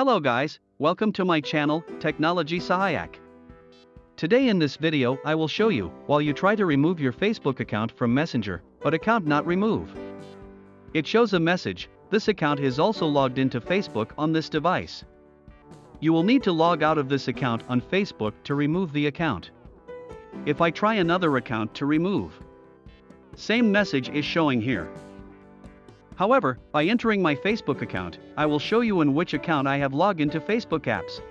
Hello guys, welcome to my channel, Technology Sahayak. Today in this video I will show you, while you try to remove your Facebook account from Messenger, but account not remove. It shows a message, this account is also logged into Facebook on this device. You will need to log out of this account on Facebook to remove the account. If I try another account to remove, same message is showing here. However, by entering my Facebook account, I will show you in which account I have logged into Facebook apps.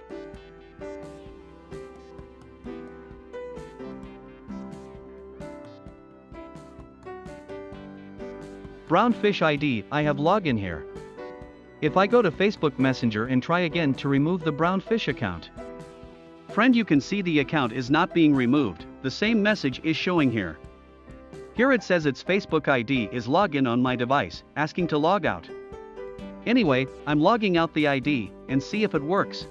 Brownfish ID, I have logged in here. If I go to Facebook Messenger and try again to remove the Brownfish account. Friend, you can see the account is not being removed, the same message is showing here. Here it says its Facebook ID is logged in on my device, asking to log out. Anyway, I'm logging out the ID, and see if it works.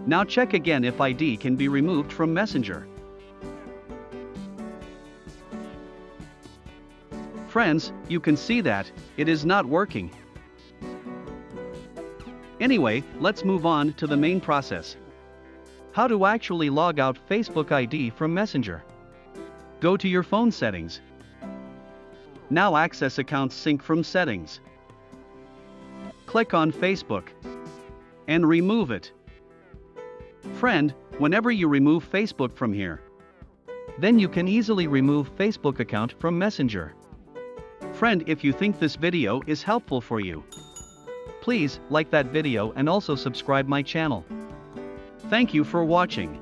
Now check again if ID can be removed from Messenger. Friends, you can see that it is not working. Anyway, let's move on to the main process. How to actually log out Facebook ID from Messenger. Go to your phone settings. Now access account sync from settings. Click on Facebook. And remove it. Friend, whenever you remove Facebook from here, then you can easily remove Facebook account from Messenger. Friend, if you think this video is helpful for you, please like that video and also subscribe my channel. Thank you for watching.